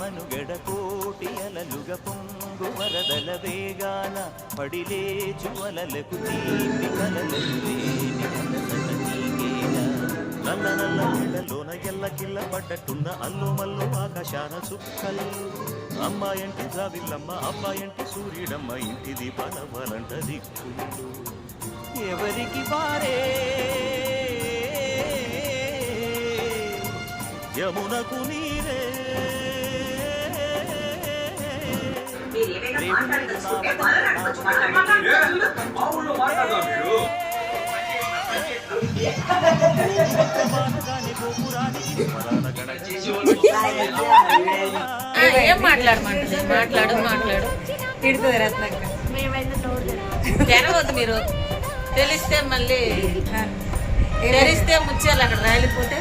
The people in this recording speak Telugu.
మనుగడ కోటి అలలుగ పొంగు వరదల వేగాన పడిలేచు అలలకు తీపి కలలకు లేని అలసట నీకేనా నల్ల నల్ల నీళ్ళలోన ఎల్లకిల్ల పడ్డట్టున్న అల్లు మల్లు ఆకాశాన చుక్కలు అమ్మాయంటి జాబిల్లమ్మ అబ్బాయంటి సూర్యుడమ్మ ఇంటి దీపాల వలంట దిక్కులు ఎవరికి వారే యమునకు నీరే ఏం మాట్లాడమంటుంది మాట్లాడు తిడుతుంది రత్నక్క తెరవద్దు మీరు తెలిస్తే మళ్ళీ తెరిస్తే ముచ్చేయాలి అక్కడ రాలిపోతే